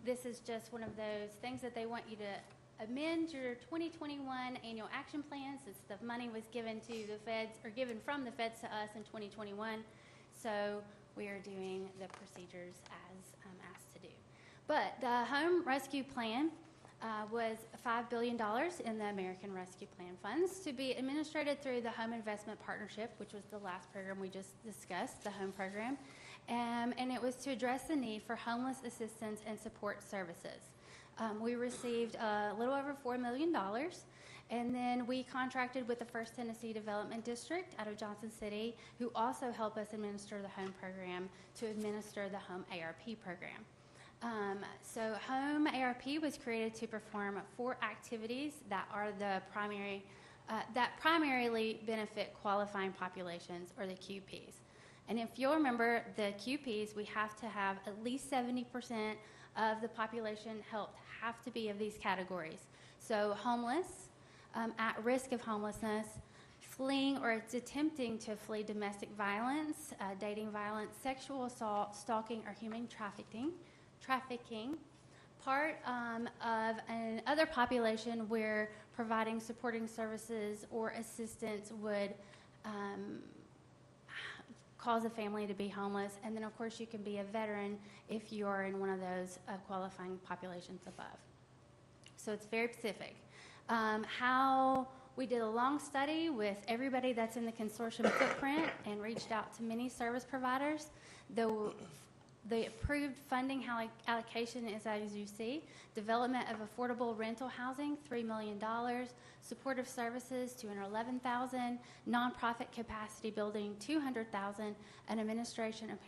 this is just one of those things that they want you to amend your 2021 annual action plan, since the money was given to the feds, or given from the feds to us in 2021. So we are doing the procedures as asked to do. But the home rescue plan was $5 billion in the American Rescue Plan funds to be administered through the Home Investment Partnership, which was the last program we just discussed, the home program. And it was to address the need for homeless assistance and support services. We received a little over $4 million, and then we contracted with the First Tennessee Development District out of Johnson City, who also help us administer the home program, to administer the home ARP program. So home ARP was created to perform 4 activities that are the primary, that primarily benefit qualifying populations, or the QPs. And if you'll remember, the QPs, we have to have at least 70% of the population helped have to be of these categories. So homeless, at risk of homelessness, fleeing or attempting to flee domestic violence, dating violence, sexual assault, stalking, or human trafficking, part of another population where providing supporting services or assistance would cause a family to be homeless. And then, of course, you can be a veteran if you are in one of those qualifying populations above. So it's very specific. How we did a long study with everybody that's in the consortium footprint and reached out to many service providers. The approved funding allocation is, as you see: development of affordable rental housing, $3 million, supportive services, $211,000, nonprofit capacity building, $200,000, and administration and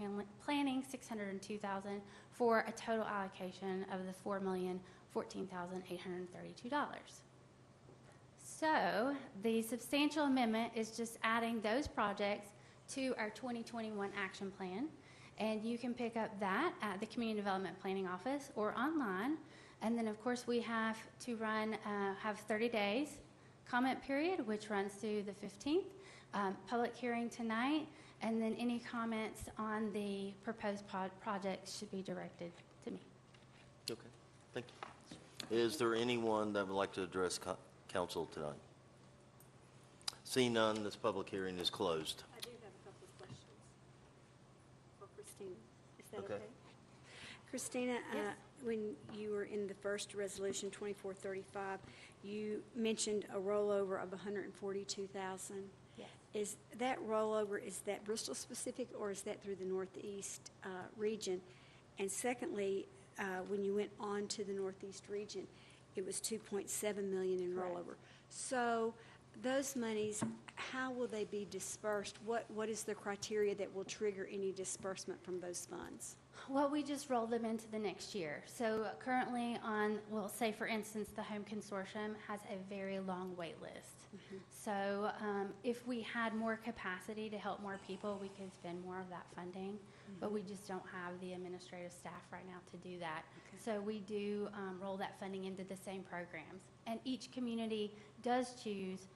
planning, $602,000, for a total allocation of the $4,014,832. So the substantial amendment is just adding those projects to our 2021 action plan. And you can pick up that at the Community Development Planning Office or online. And then, of course, we have to have 30 days comment period, which runs through the 15th. Public hearing tonight. And then any comments on the proposed projects should be directed to me. Okay, thank you. Is there anyone that would like to address council tonight? Seeing none, this public hearing is closed. I do have a couple of questions for Christina. Is that Okay. Christina, Yes. when you were in the first resolution, 2435, you mentioned a rollover of 142,000. Yes. Is that rollover, is that Bristol specific, or is that through the Northeast region? And secondly, when you went on to the Northeast region, it was 2.7 million in Correct. rollover. So those monies, how will they be dispersed? What is the criteria that will trigger any disbursement from those funds? Well, we just rolled them into the next year. So currently well, say for instance, the Home Consortium has a very long wait list. Mm-hmm. So if we had more capacity to help more people, we could spend more of that funding. But we just don't have the administrative staff right now to do that. Okay. So we do roll that funding into the same programs. And each community does choose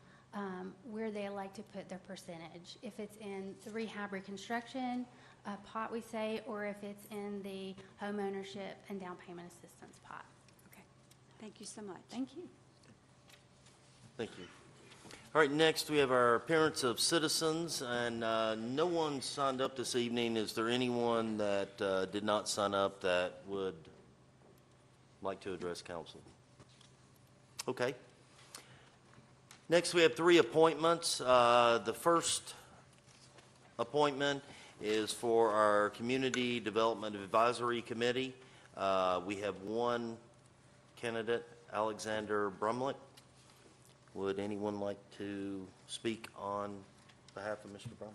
where they like to put their percentage. If it's in the rehab reconstruction pot, we say, or if it's in the home ownership and down payment assistance pot. Okay. Thank you so much. Thank you. Thank you. All right, next we have our appearance of citizens, and no one signed up this evening. Is there anyone that did not sign up that would like to address council? Okay. Next we have 3 appointments. The first appointment is for our Community Development Advisory Committee. We have one candidate, Alexander Brumlick. Would anyone like to speak on behalf of Mr. Brumlick?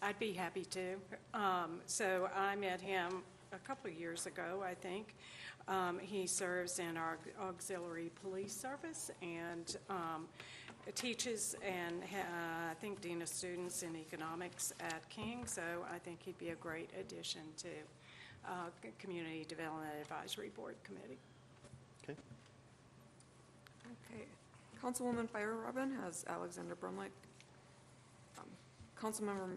I'd be happy to. So I met him a couple of years ago, I think. He serves in our auxiliary police service and teaches and I think dean of students in economics at King. So I think he'd be a great addition to Community Development Advisory Board Committee. Okay. Okay. Councilwoman Fire Robin has Alexander Brumlick. Councilmember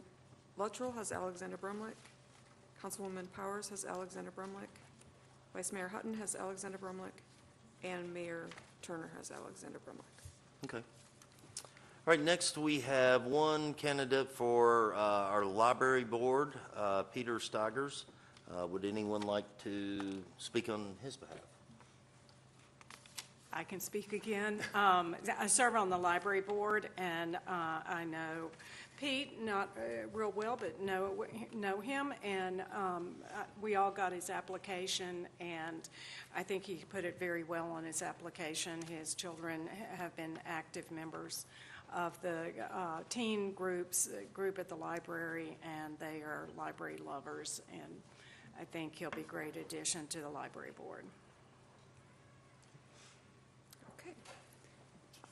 Luttrell has Alexander Brumlick. Councilwoman Powers has Alexander Brumlick. Vice Mayor Hutton has Alexander Brumlick, and Mayor Turner has Alexander Brumlick. Okay. All right, next we have one candidate for our library board, Peter Steigers. Would anyone like to speak on his behalf? I can speak again. I serve on the library board, and I know Pete, not real well, but know him, and we all got his application, and I think he put it very well on his application. His children have been active members of the teen group at the library, and they are library lovers, and I think he'll be a great addition to the library board. Okay.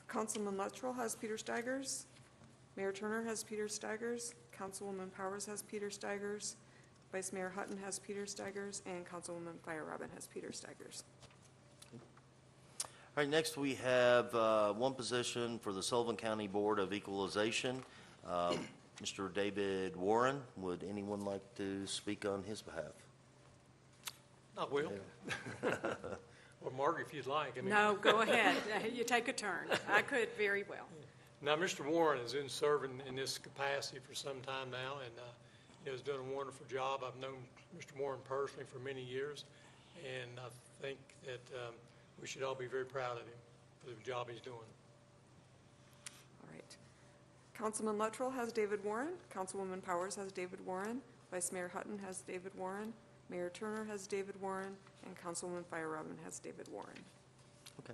Councilman Luttrell has Peter Steigers. Mayor Turner has Peter Steigers. Councilwoman Powers has Peter Steigers. Vice Mayor Hutton has Peter Steigers. And Councilwoman Fire-Robin has Peter Steigers. All right, next we have one position for the Sullivan County Board of Equalization. Mr. David Warren, would anyone like to speak on his behalf? I will. Or Margaret, if you'd like. I mean, No, go ahead. You take a turn. I could very well. Now, Mr. Warren has been serving in this capacity for some time now, and has done a wonderful job. I've known Mr. Warren personally for many years, and I think that we should all be very proud of him for the job he's doing. All right. Councilman Luttrell has David Warren. Councilwoman Powers has David Warren. Vice Mayor Hutton has David Warren. Mayor Turner has David Warren. And Councilwoman Fire-Robin has David Warren. Okay.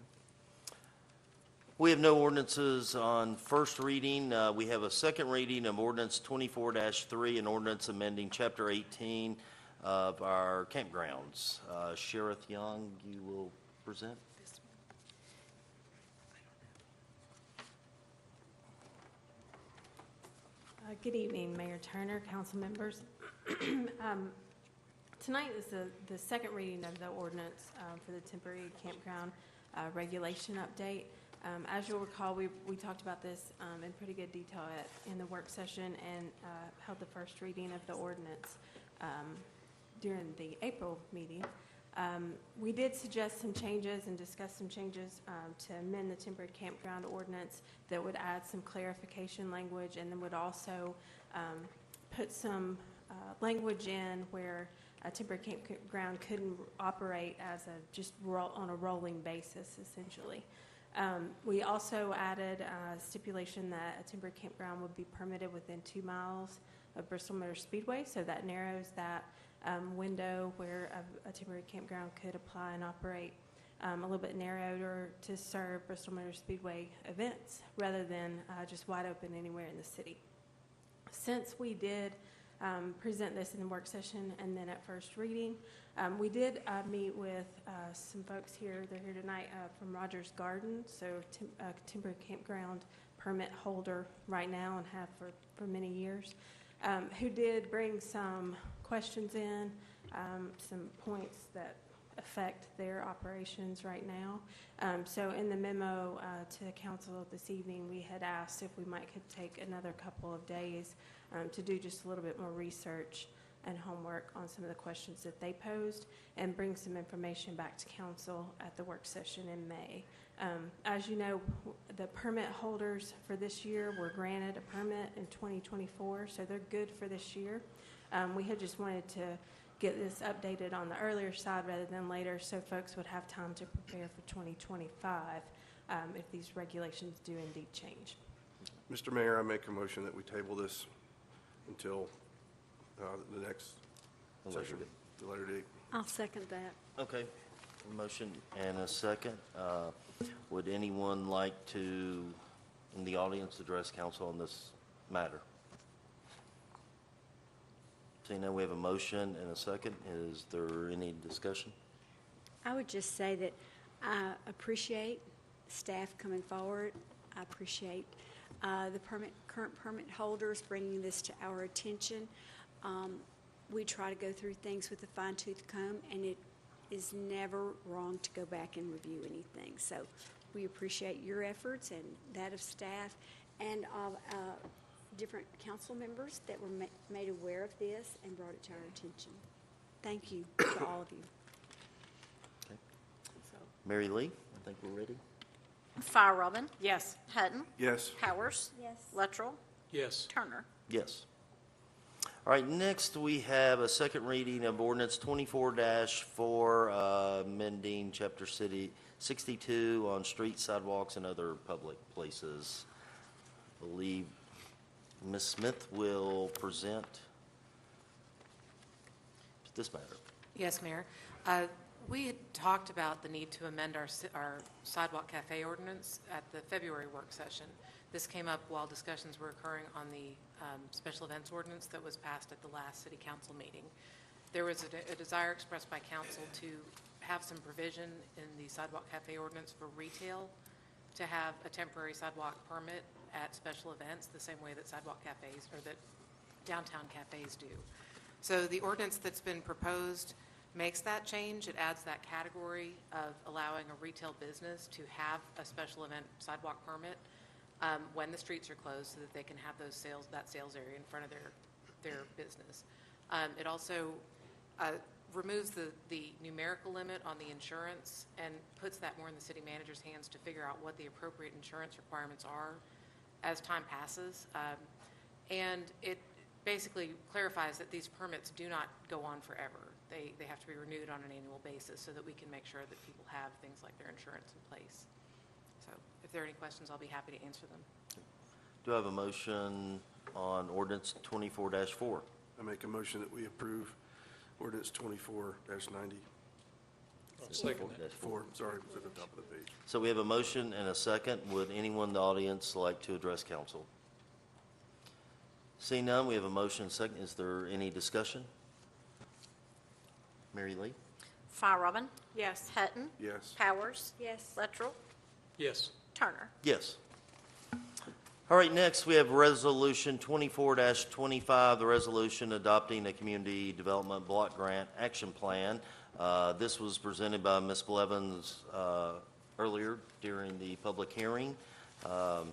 We have no ordinances on first reading. We have a second reading of ordinance 24-3, an ordinance amending Chapter 18 of our campgrounds. Sheriff Young, you will present. Good evening, Mayor Turner, council members. Tonight is the second reading of the ordinance for the temporary campground regulation update. As you'll recall, we talked about this in pretty good detail in the work session and held the first reading of the ordinance during the April meeting. We did suggest some changes and discuss some changes to amend the temporary campground ordinance that would add some clarification language and then would also put some language in where a temporary campground couldn't operate as on a rolling basis, essentially. We also added a stipulation that a temporary campground would be permitted within 2 miles of Bristol Motor Speedway, so that narrows that window where a temporary campground could apply and operate a little bit narrower to serve Bristol Motor Speedway events rather than just wide open anywhere in the city. Since we did present this in the work session and then at first reading, we did meet with some folks here. They're here tonight from Rogers Garden, so temporary campground permit holder right now and have for many years, who did bring some questions in, some points that affect their operations right now. So in the memo to the council this evening, we had asked if we could take another couple of days to do just a little bit more research and homework on some of the questions that they posed and bring some information back to council at the work session in May. As you know, the permit holders for this year were granted a permit in 2024, so they're good for this year. We had just wanted to get this updated on the earlier side rather than later so folks would have time to prepare for 2025 if these regulations do indeed change. Mr. Mayor, I make a motion that we table this until the next session, the later date. I'll second that. Okay, a motion and a second. Would anyone like to, in the audience, address council on this matter? Seeing now we have a motion and a second. Is there any discussion? I would just say that I appreciate staff coming forward. I appreciate the current permit holders bringing this to our attention. We try to go through things with a fine-tooth comb, and it is never wrong to go back and review anything. So we appreciate your efforts and that of staff and of different council members that were made aware of this and brought it to our attention. Thank you to all of you. Mary Lee, I think we're ready. Robin. Yes. Hutton. Yes. Powers. Yes. Luttrell. Yes. Turner. Yes. All right, next we have a second reading of ordinance 24-4, amending Chapter 62 on streets, sidewalks, and other public places. I believe Ms. Smith will present this matter. Yes, Mayor. We had talked about the need to amend our sidewalk cafe ordinance at the February work session. This came up while discussions were occurring on the special events ordinance that was passed at the last city council meeting. There was a desire expressed by council to have some provision in the sidewalk cafe ordinance for retail to have a temporary sidewalk permit at special events, the same way that sidewalk cafes or that downtown cafes do. So the ordinance that's been proposed makes that change. It adds that category of allowing a retail business to have a special event sidewalk permit when the streets are closed, so that they can have those that sales area in front of their business. It also removes the numerical limit on the insurance and puts that more in the city manager's hands to figure out what the appropriate insurance requirements are as time passes. And it basically clarifies that these permits do not go on forever. They have to be renewed on an annual basis so that we can make sure that people have things like their insurance in place. So if there are any questions, I'll be happy to answer them. Do I have a motion on ordinance 24-4? I make a motion that we approve ordinance 24-90. I'll second that. 4, sorry, it was at the top of the page. So we have a motion and a second. Would anyone in the audience like to address council? Seeing none, we have a motion and a second. Is there any discussion? Mary Lee? Robin. Yes. Hutton. Yes. Powers. Yes. Luttrell. Yes. Turner. Yes. All right, next we have Resolution 24-25, the resolution adopting a Community Development Block Grant Action Plan. This was presented by Ms. Blevins earlier during the public hearing. Are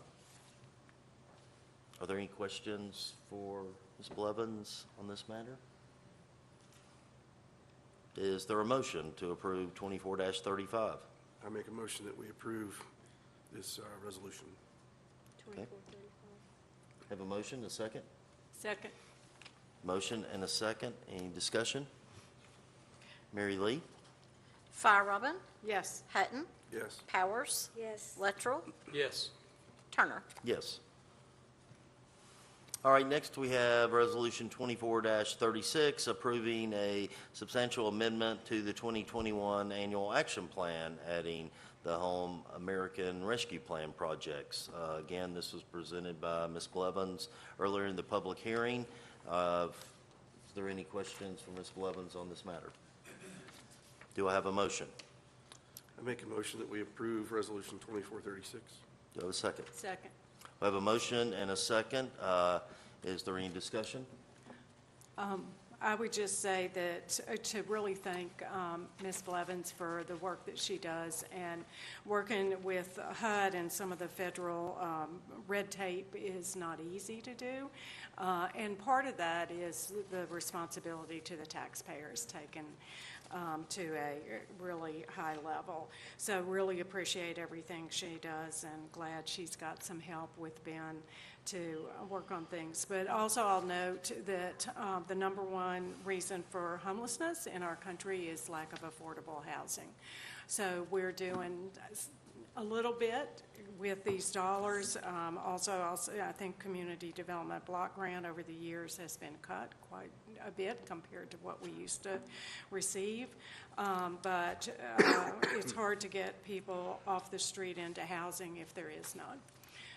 there any questions for Ms. Blevins on this matter? Is there a motion to approve 24-35? I make a motion that we approve this resolution. Okay. Have a motion, a second? Second. Motion and a second. Any discussion? Mary Lee? Robin. Yes. Hutton. Yes. Powers. Yes. Luttrell. Yes. Turner. Yes. All right, next we have Resolution 24-36, approving a substantial amendment to the 2021 Annual Action Plan, adding the Home American Rescue Plan projects. Again, this was presented by Ms. Blevins earlier in the public hearing. Is there any questions for Ms. Blevins on this matter? Do I have a motion? I make a motion that we approve resolution 2436. Do I have a second? Second. We have a motion and a second. Is there any discussion? I would just say that to really thank Ms. Blevins for the work that she does, and working with HUD and some of the federal red tape is not easy to do. And part of that is the responsibility to the taxpayers taken to a really high level. So really appreciate everything she does, and glad she's got some help with Ben to work on things. But also I'll note that the number one reason for homelessness in our country is lack of affordable housing. So we're doing a little bit with these dollars. Also, I think Community Development Block Grant over the years has been cut quite a bit compared to what we used to receive. But it's hard to get people off the street into housing if there is none.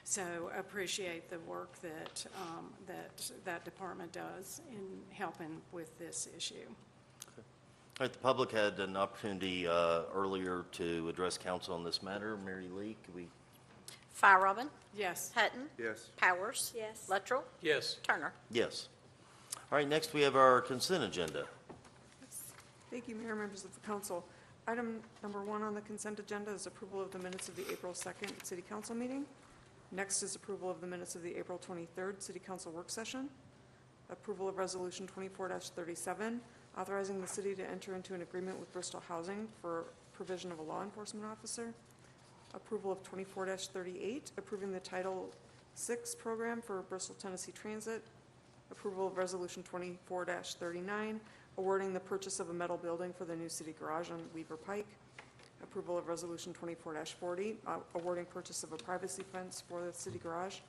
So appreciate the work that that department does in helping with this issue. All right, the public had an opportunity earlier to address council on this matter. Mary Lee, could we? Robin. Yes. Hutton. Yes. Powers. Yes. Luttrell. Yes. Turner. Yes. All right, next we have our consent agenda. Thank you, Mayor, members of the council. Item number 1 on the consent agenda is approval of the minutes of the April 2nd City Council meeting. Next is approval of the minutes of the April 23rd City Council work session. Approval of Resolution 24-37, authorizing the city to enter into an agreement with Bristol Housing for provision of a law enforcement officer. Approval of 24-38, approving the Title VI program for Bristol, Tennessee Transit. Approval of Resolution 24-39, awarding the purchase of a metal building for the new city garage on Weaver Pike. Approval of Resolution 24-40, awarding purchase of a privacy fence for the city garage.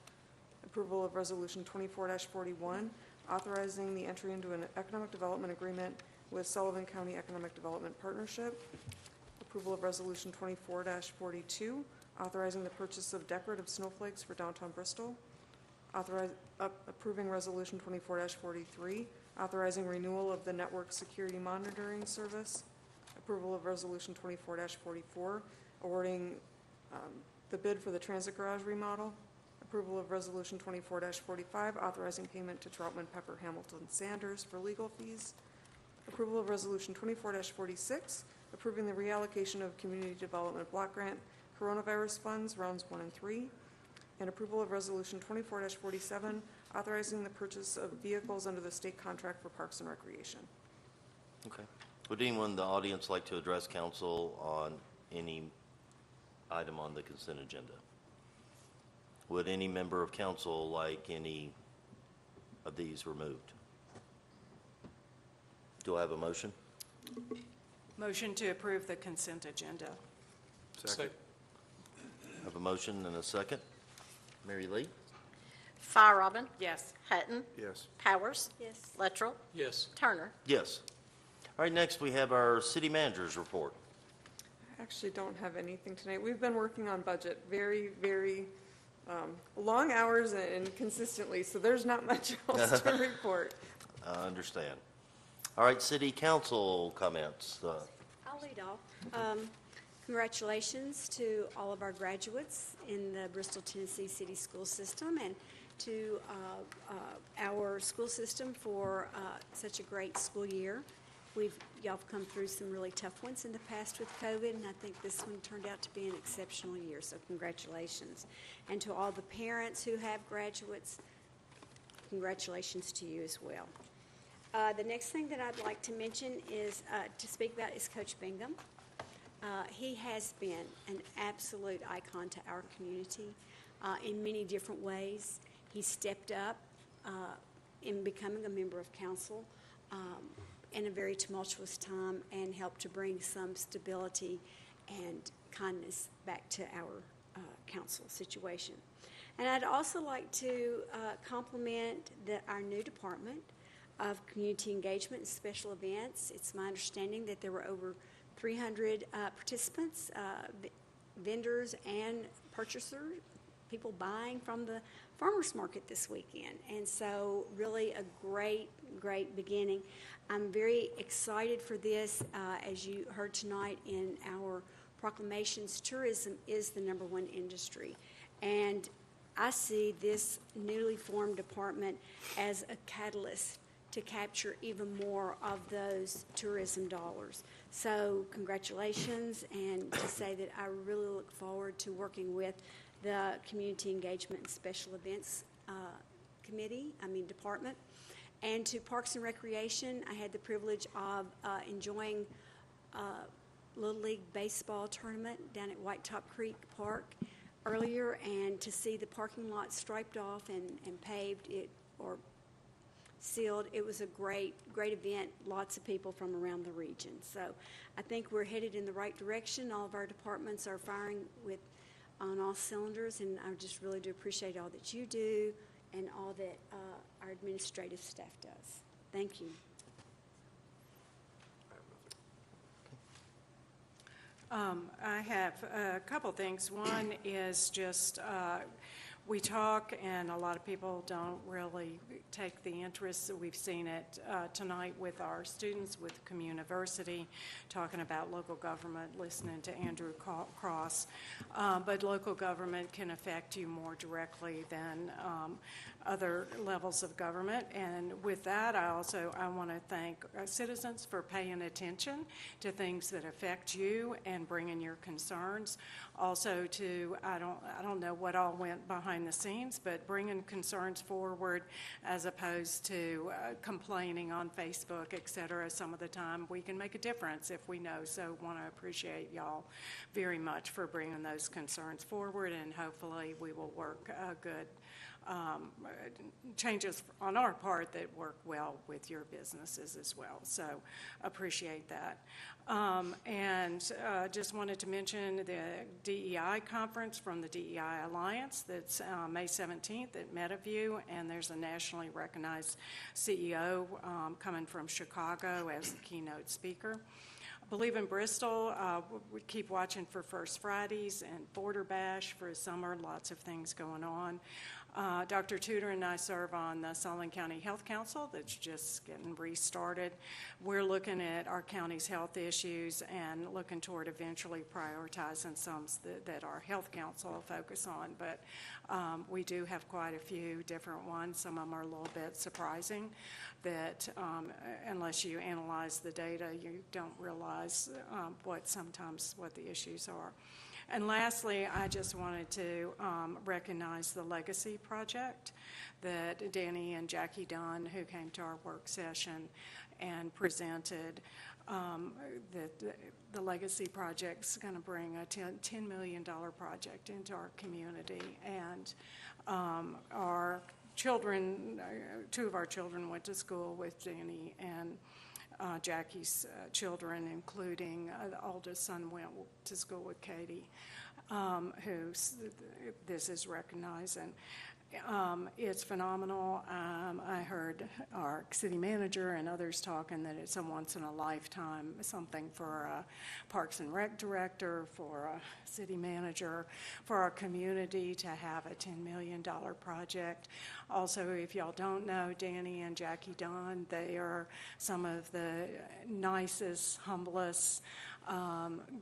Approval of Resolution 24-41, authorizing the entry into an economic development agreement with Sullivan County Economic Development Partnership. Approval of Resolution 24-42, authorizing the purchase of decorative snowflakes for downtown Bristol. Approving Resolution 24-43, authorizing renewal of the network security monitoring service. Approval of Resolution 24-44, awarding the bid for the transit garage remodel. Approval of Resolution 24-45, authorizing payment to Troutman Pepper Hamilton Sanders for legal fees. Approval of Resolution 24-46, approving the reallocation of Community Development Block Grant Coronavirus Funds, Rounds 1 and 3. And approval of Resolution 24-47, authorizing the purchase of vehicles under the state contract for Parks and Recreation. Okay. Would anyone in the audience like to address council on any item on the consent agenda? Would any member of council like any of these removed? Do I have a motion? Motion to approve the consent agenda. Second. I have a motion and a second. Mary Lee? Robin, Yes. Hutton, Yes. Powers, Yes. Luttrell, Yes. Turner. Yes. All right, next we have our city manager's report. I actually don't have anything tonight. We've been working on budget very, very long hours and consistently, so there's not much else to report. I understand. All right, city council comments. I'll lead off. Congratulations to all of our graduates in the Bristol, Tennessee City School System, and to our school system for such a great school year. Y'all have come through some really tough ones in the past with COVID, and I think this one turned out to be an exceptional year, so congratulations. And to all the parents who have graduates, congratulations to you as well. The next thing that I'd like to mention is, to speak about, is Coach Bingham. He has been an absolute icon to our community in many different ways. He stepped up in becoming a member of council in a very tumultuous time and helped to bring some stability and kindness back to our council situation. And I'd also like to compliment our new department of community engagement and special events. It's my understanding that there were over 300 participants, vendors and purchasers, people buying from the farmers market this weekend. And so really a great, great beginning. I'm very excited for this. As you heard tonight in our proclamations, tourism is the #1 industry. And I see this newly formed department as a catalyst to capture even more of those tourism dollars. So congratulations, and to say that I really look forward to working with the Community Engagement and Special Events Department. And to Parks and Recreation, I had the privilege of enjoying Little League Baseball tournament down at White Top Creek Park earlier, and to see the parking lot striped off and paved or sealed. It was a great, great event. Lots of people from around the region. So I think we're headed in the right direction. All of our departments are firing on all cylinders, and I just really do appreciate all that you do and all that our administrative staff does. Thank you. I have a couple things. One is just, we talk, and a lot of people don't really take the interest that we've seen it tonight with our students with Communiversity, talking about local government, listening to Andrew Cross. But local government can affect you more directly than other levels of government. And with that, I want to thank citizens for paying attention to things that affect you and bringing your concerns. Also to, I don't know what all went behind the scenes, but bringing concerns forward as opposed to complaining on Facebook, et cetera. Some of the time we can make a difference if we know. So want to appreciate y'all very much for bringing those concerns forward, and hopefully we will work good changes on our part that work well with your businesses as well. So appreciate that. And just wanted to mention the DEI conference from the DEI Alliance that's May 17th at Meadowview, and there's a nationally recognized CEO coming from Chicago as the keynote speaker. I believe in Bristol, we keep watching for First Fridays and Border Bash for summer, lots of things going on. Dr. Tudor and I serve on the Sullivan County Health Council that's just getting restarted. We're looking at our county's health issues and looking toward eventually prioritizing some that our health council will focus on. But we do have quite a few different ones. Some of them are a little bit surprising that unless you analyze the data, you don't realize what the issues are. And lastly, I just wanted to recognize the Legacy Project that Danny and Jackie Dunn, who came to our work session and presented, the Legacy Project's going to bring a $10 million project into our community. And our children, two of our children went to school with Danny and Jackie's children, including the oldest son went to school with Katie, who this is recognized. And it's phenomenal. I heard our city manager and others talking that it's a once-in-a-lifetime something for a Parks and Rec director, for a city manager, for our community to have a $10 million project. Also, if y'all don't know, Danny and Jackie Dunn, they are some of the nicest, humblest,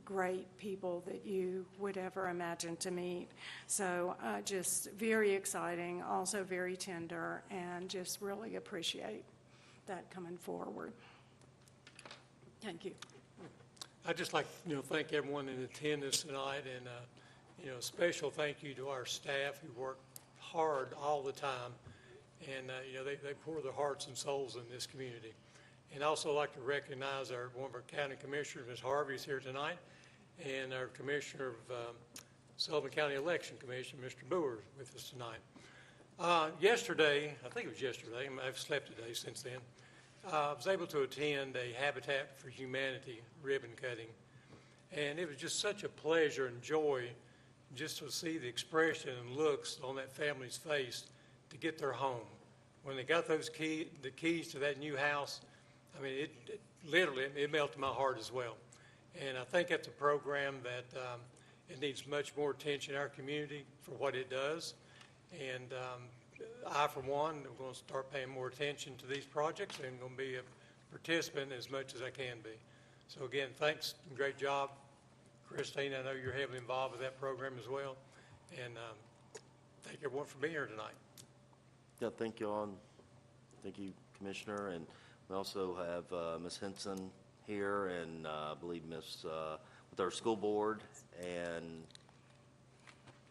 great people that you would ever imagine to meet. So just very exciting, also very tender, and just really appreciate that coming forward. Thank you. I'd just like to thank everyone in attendance tonight, and a special thank you to our staff who work hard all the time, and they pour their hearts and souls in this community. And also like to recognize one of our county commissioners, Ms. Harvey, is here tonight, and our commissioner of Sullivan County Election Commission, Mr. Boer, is with us tonight. Yesterday, I think it was yesterday, I've slept a day since then, I was able to attend a Habitat for Humanity ribbon cutting, and it was just such a pleasure and joy just to see the expression and looks on that family's face to get their home. When they got the keys to that new house, I mean, it literally melted my heart as well. And I think that's a program that it needs much more attention in our community for what it does. And I, for one, am going to start paying more attention to these projects and going to be a participant as much as I can be. So again, thanks, great job. Christine, I know you're heavily involved with that program as well. And thank everyone for being here tonight. Yeah, thank you all. Thank you, Commissioner. And we also have Ms. Henson here, and I believe with our school board, and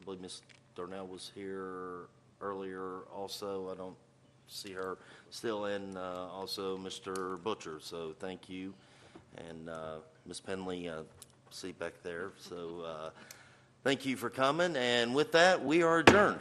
I believe Ms. Darnell was here earlier also. I don't see her still, and also Mr. Butcher. So thank you. And Ms. Penley, see back there. So thank you for coming. And with that, we are adjourned.